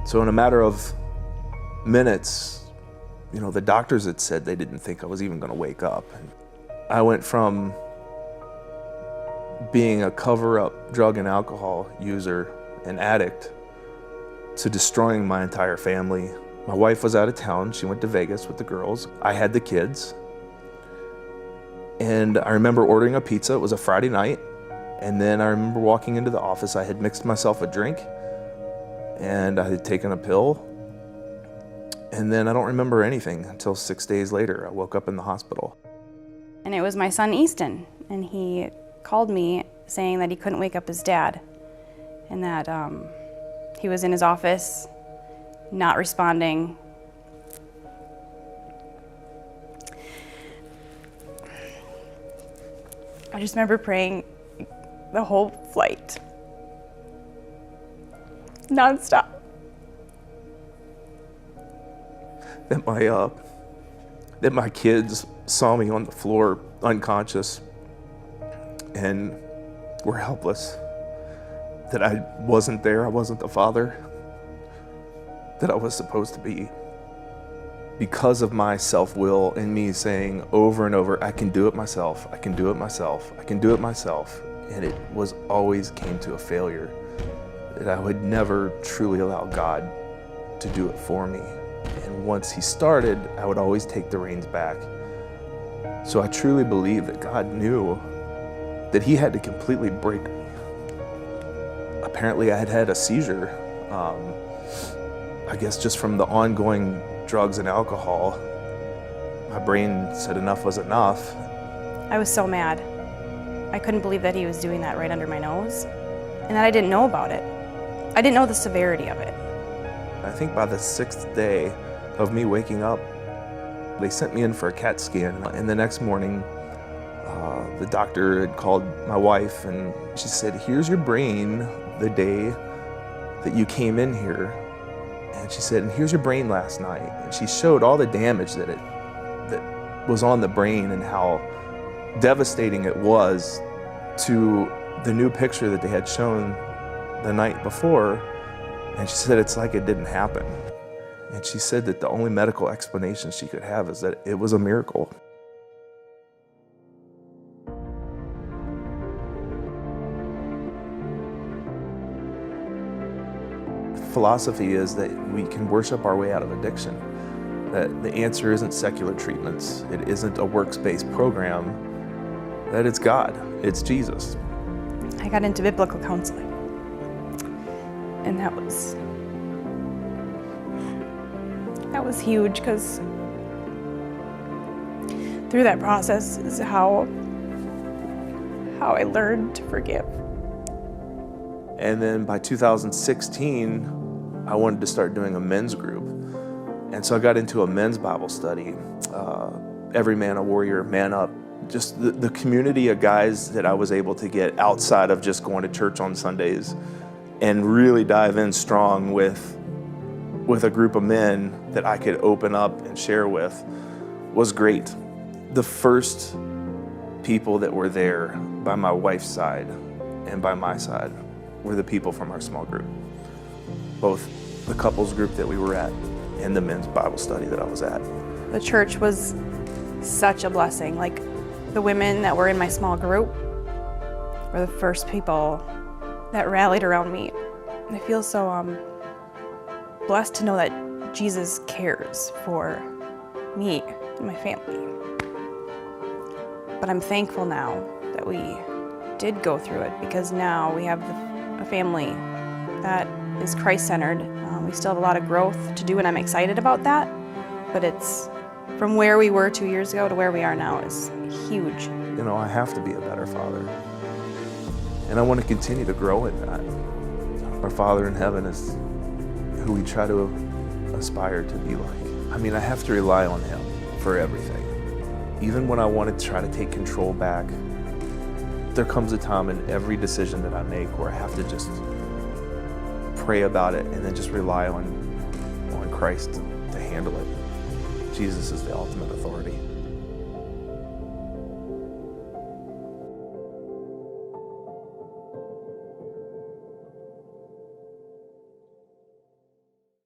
So in a matter of minutes, the doctors had said they didn't think I was even going to wake up. And I went from being a cover-up drug and alcohol user and addict to destroying my entire family. My wife was out of town. She went to Vegas with the girls. I had the kids. And I remember ordering a pizza. It was a Friday night. And then I remember walking into the office. I had mixed myself a drink and I had taken a pill. And then I don't remember anything until 6 days later. I woke up in the hospital. And it was my son Easton, and he called me saying that he couldn't wake up his dad and that he was in his office, not responding. I just remember praying the whole flight, nonstop. That my kids saw me on the floor unconscious and were helpless. That I wasn't there, I wasn't the father that I was supposed to be. Because of my self-will and me saying over and over, I can do it myself, I can do it myself, I can do it myself. And it was always came to a failure. That I would never truly allow God to do it for me. And once he started, I would always take the reins back. So I truly believe that God knew that he had to completely break me. Apparently I had had a seizure, I guess just from the ongoing drugs and alcohol. My brain said enough was enough. I was so mad. I couldn't believe that he was doing that right under my nose and that I didn't know about it. I didn't know the severity of it. I think by the 6th day of me waking up, they sent me in for a CAT scan. And the next morning, the doctor had called my wife and she said, here's your brain the day that you came in here. And she said, and here's your brain last night. And she showed all the damage that was on the brain and how devastating it was to the new picture that they had shown the night before. And she said, it's like it didn't happen. And she said that the only medical explanation she could have is that it was a miracle. Philosophy is that we can worship our way out of addiction. That the answer isn't secular treatments. It isn't a works-based program. That it's God, it's Jesus. I got into biblical counseling. And that was huge, because through that process is how I learned to forgive. And then by 2016, I wanted to start doing a men's group. And so I got into a men's Bible study, Every Man a Warrior, Man Up. Just the community of guys that I was able to get outside of just going to church on Sundays and really dive in strong with a group of men that I could open up and share with was great. The first people that were there by my wife's side and by my side were the people from our small group, both the couples group that we were at and the men's Bible study that I was at. The church was such a blessing. Like, the women that were in my small group were the first people that rallied around me. I feel so blessed to know that Jesus cares for me and my family. But I'm thankful now that we did go through it, because now we have a family that is Christ-centered. We still have a lot of growth to do, and I'm excited about that. But it's from where we were 2 years ago to where we are now is huge. I have to be a better father. And I want to continue to grow in that. Our Father in heaven is who we try to aspire to be like. I have to rely on him for everything. Even when I want to try to take control back, there comes a time in every decision that I make where I have to just pray about it and then just rely on Christ to handle it. Jesus is the ultimate authority.